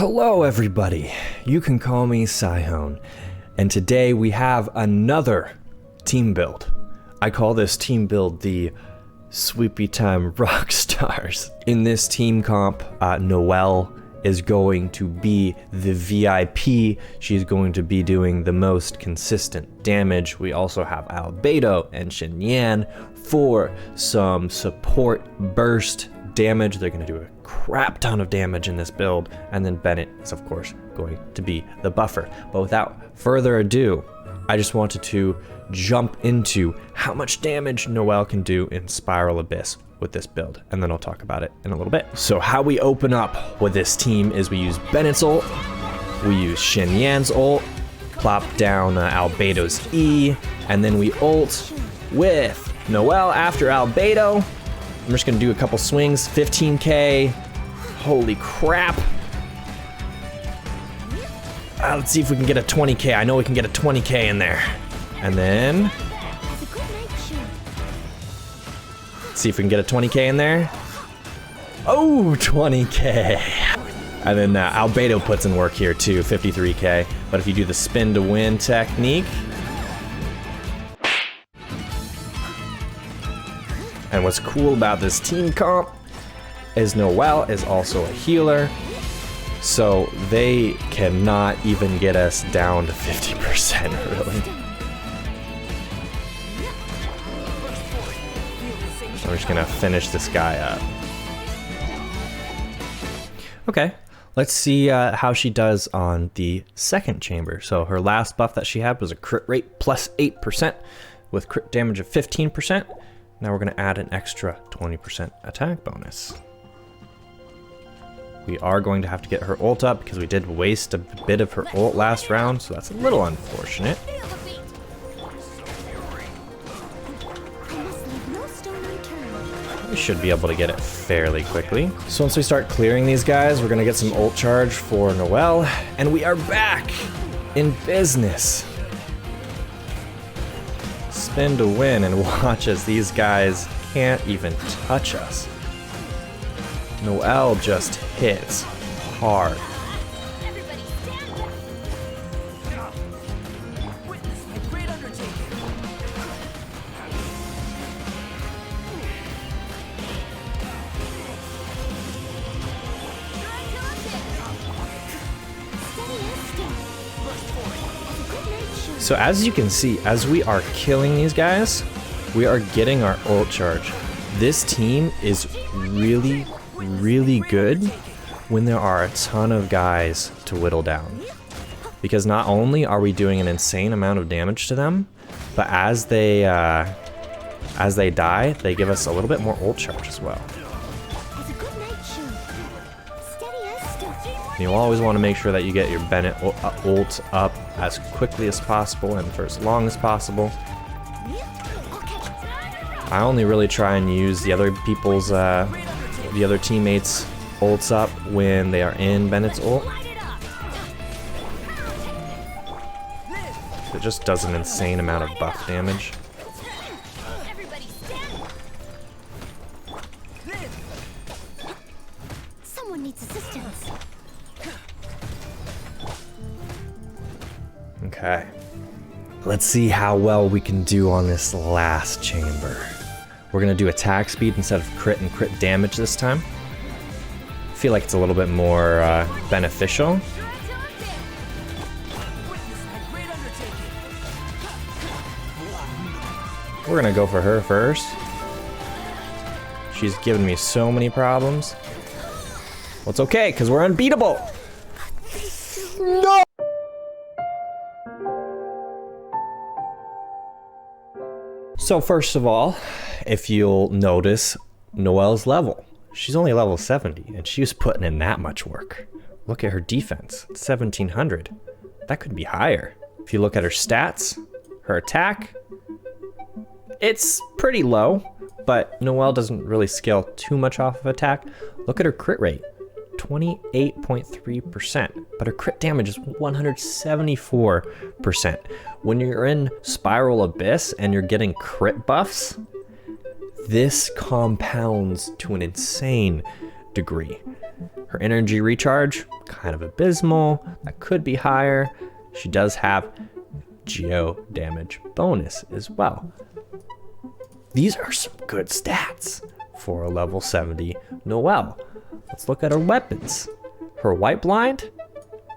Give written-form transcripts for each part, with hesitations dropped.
Hello everybody, you can call me Sihone, and today we have another team build. I call this team build the SWEEPY Time ROCKSTARS. In this team comp, Noelle is going to be the VIP. She's going to be doing the most consistent damage. We also have Albedo and Xinyan for some support burst damage. They're going to do a crap ton of damage in this build, and then Bennet is of course going to be the buffer. But without further ado, I just wanted to jump into how much damage Noelle can do in Spiral Abyss with this build, and then I'll talk about it in a little bit. So how we open up with this team is we use Bennet's ult, we use Xinyan's ult, plop down Albedo's E, and then we ult with Noelle after Albedo. I'm just gonna do a couple swings, 15k. Holy crap. Let's see if we can get a 20k. I know we can get a 20k in there. And then, let's see if we can get a 20k in there. Oh, 20k. And then Albedo puts in work here too, 53k. But if you do the spin to win technique, and what's cool about this team comp is Noelle is also a healer, so they cannot even get us down to 50% really. I'm just gonna finish this guy up. Okay, let's see how she does on the second chamber. So her last buff that she had was a crit rate plus 8% with crit damage of 15%. Now we're gonna add an extra 20% attack bonus. We are going to have to get her ult up because we did waste a bit of her ult last round, so that's a little unfortunate. We should be able to get it fairly quickly. So once we start clearing these guys, we're gonna get some ult charge for Noelle, and we are back in business. Spin to win, and watch as these guys can't even touch us. Noelle just hits hard. So as you can see, as we are killing these guys, we are getting our ult charge. This team is really good when there are a ton of guys to whittle down. Because not only are we doing an insane amount of damage to them, but as they die, they give us a little bit more ult charge as well. You always want to make sure that you get your Bennet ult up as quickly as possible and for as long as possible. I only really try and use the other people's, the other teammates' ults up when they are in Bennet's ult. It just does an insane amount of buff damage. Someone needs assistance. Okay, let's see how well we can do on this last chamber. We're gonna do attack speed instead of crit and crit damage this time. I feel like it's a little bit more beneficial. We're gonna go for her first. She's given me so many problems. Well, it's okay, because we're unbeatable. No! So first of all, if you'll notice Noelle's level, she's only level 70 and she was putting in that much work. Look at her defense, it's 1700. That could be higher. If you look at her stats, her attack, it's pretty low, but Noelle doesn't really scale too much off of attack. Look at her crit rate, 28.3%, but her crit damage is 174%. When you're in Spiral Abyss and you're getting crit buffs, this compounds to an insane degree. Her energy recharge, kind of abysmal. That could be higher. She does have geo damage bonus as well. These are some good stats for a level 70 Noelle. Let's look at her weapons. Her white blind,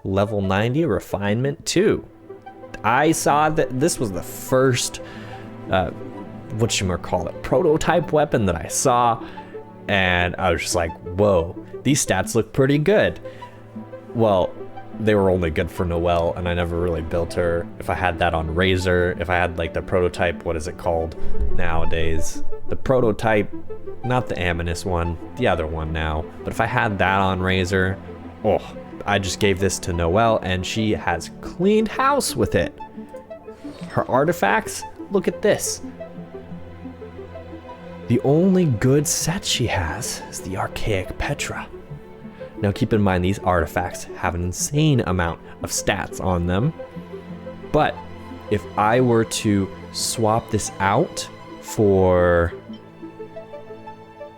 level 90 refinement 2. I saw that this was the first, prototype weapon that I saw, and I was just like, whoa, these stats look pretty good. Well, they were only good for Noelle, and I never really built her. If I had that on Razor, if I had like the prototype, what is it called nowadays? The prototype, not the Aminus one, the other one now. But if I had that on Razor, oh, I just gave this to Noelle, and she has cleaned house with it. Her artifacts, look at this. The only good set she has is the Archaic Petra. Now keep in mind, these artifacts have an insane amount of stats on them. But if I were to swap this out for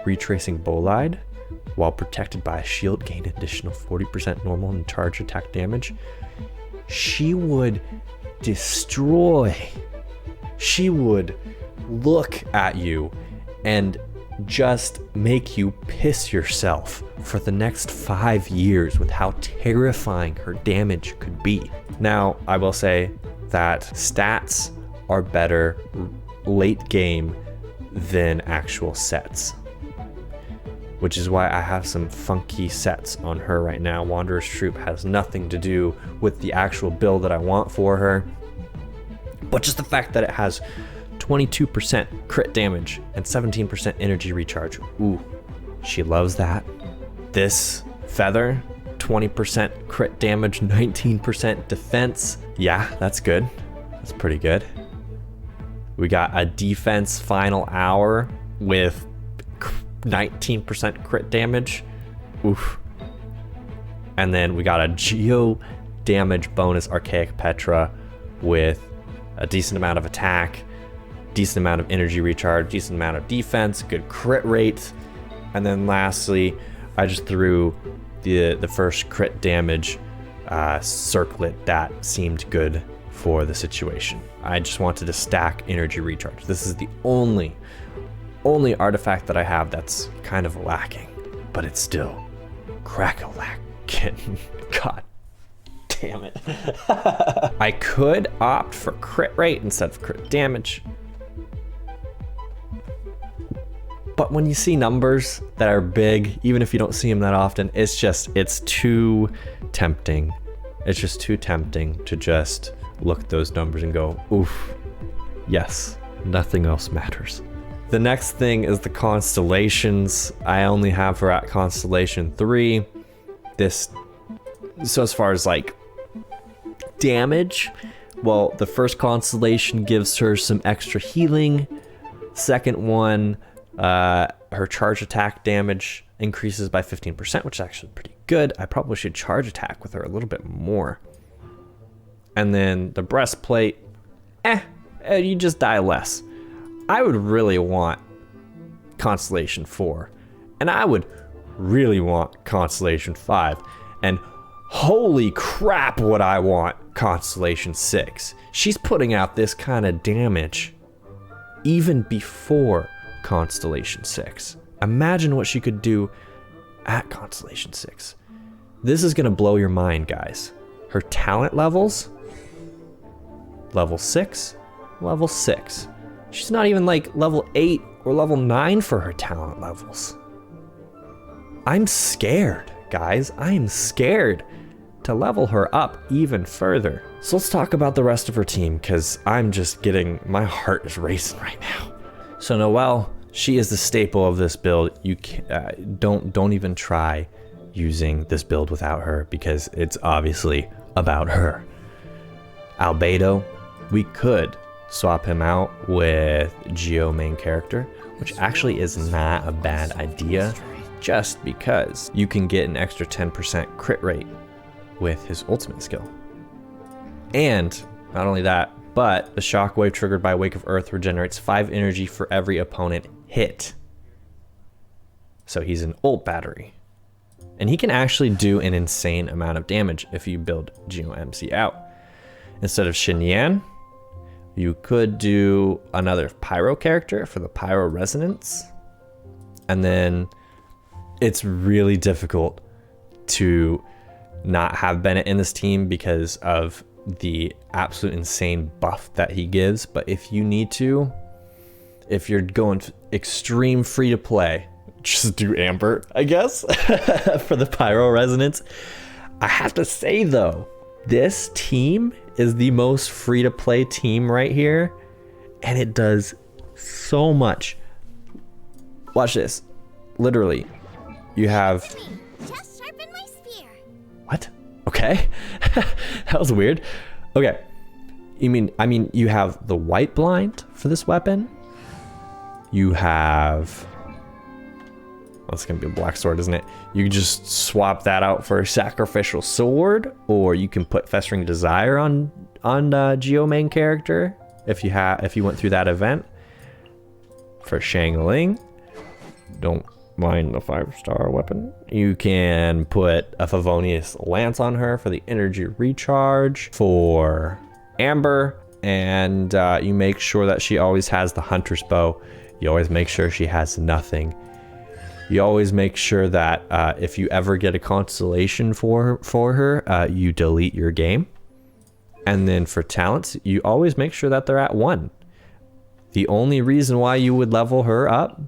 Retracing Bolide, while protected by a shield, gain additional 40% normal and charge attack damage, she would destroy. She would look at you and just make you piss yourself for the next 5 years with how terrifying her damage could be. Now, I will say that stats are better late game than actual sets, which is why I have some funky sets on her right now. Wanderer's Troop has nothing to do with the actual build that I want for her, but just the fact that it has 22% crit damage and 17% energy recharge. Ooh, she loves that. This feather, 20% crit damage, 19% defense. Yeah, that's good. That's pretty good. We got a defense final hour with 19% crit damage. Oof. And then we got a geo damage bonus Archaic Petra with a decent amount of attack, decent amount of energy recharge, decent amount of defense, good crit rate. And then lastly, I just threw the first crit damage circlet that seemed good for the situation. I just wanted to stack energy recharge. This is the only artifact that I have that's kind of lacking, but it's still crack-a-lackin'. God damn it. I could opt for crit rate instead of crit damage, but when you see numbers that are big, even if you don't see them that often, it's too tempting. It's just too tempting to just look at those numbers and go, oof, yes, nothing else matters. The next thing is the constellations. I only have her at constellation 3. So as far as like damage, well, the first constellation gives her some extra healing. Second one, her charge attack damage increases by 15%, which is actually pretty good. I probably should charge attack with her a little bit more. And then the breastplate, you just die less. I would really want Constellation 4, and I would really want Constellation 5, and holy crap would I want Constellation 6. She's putting out this kind of damage even before Constellation 6. Imagine what she could do at Constellation 6. This is gonna blow your mind, guys. Her talent levels, level 6, level 6. She's not even like level 8 or level 9 for her talent levels. I'm scared, guys. I am scared to level her up even further. So let's talk about the rest of her team, because I'm just getting, my heart is racing right now. So Noelle, she is the staple of this build. You don't even try using this build without her, because it's obviously about her. Albedo, we could swap him out with Geo main character, which actually is not a bad idea, just because you can get an extra 10% crit rate with his ultimate skill. And not only that, but the shockwave triggered by Wake of Earth regenerates 5 energy for every opponent hit. So he's an ult battery. And he can actually do an insane amount of damage if you build GeoMC out. Instead of Xinyan, you could do another Pyro character for the Pyro Resonance. And then it's really difficult to not have Bennet in this team because of the absolute insane buff that he gives. But if you need to, if you're going extreme free to play, just do Amber, I guess, for the Pyro Resonance. I have to say though, this team is the most free to play team right here, and it does so much. Watch this. Literally, you have... Just sharpen my spear. What? Okay. That was weird. Okay. I mean, you have the white blind for this weapon. You have... That's gonna be a black sword, isn't it? You can just swap that out for a sacrificial sword, or you can put Festering Desire on Geo main character if you went through that event. For Shangling, don't mind the 5-star weapon. You can put a Favonius Lance on her for the energy recharge. For Amber, and you make sure that she always has the Hunter's Bow. You always make sure she has nothing. You always make sure that if you ever get a constellation for her, you delete your game. And then for talents, you always make sure that they're at 1. The only reason why you would level her up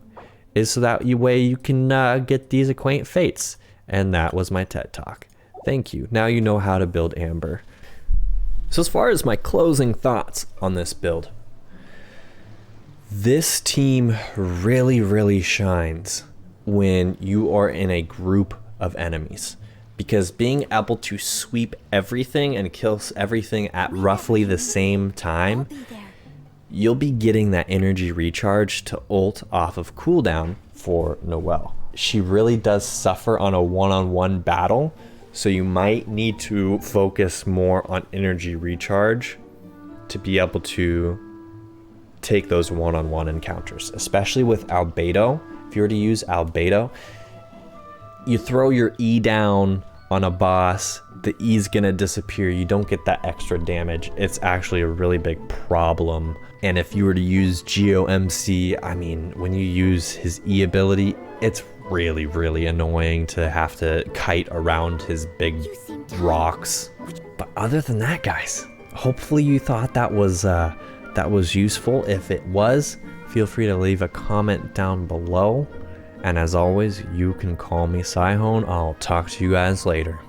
is so that way you can get these Acquaint Fates. And that was my TED Talk. Thank you. Now you know how to build Amber. So as far as my closing thoughts on this build, this team really shines when you are in a group of enemies, because being able to sweep everything and kill everything at roughly the same time, you'll be getting that energy recharge to ult off of cooldown for Noelle. She really does suffer on a one-on-one battle, so you might need to focus more on energy recharge to be able to take those one-on-one encounters, especially with Albedo. If you were to use Albedo, you throw your E down on a boss, the E's gonna disappear. You don't get that extra damage. It's actually a really big problem. And if you were to use GeoMC, I mean, when you use his E ability, it's really annoying to have to kite around his big rocks. But other than that, guys, hopefully you thought that was useful. If it was, feel free to leave a comment down below. And as always, you can call me Sihone. I'll talk to you guys later.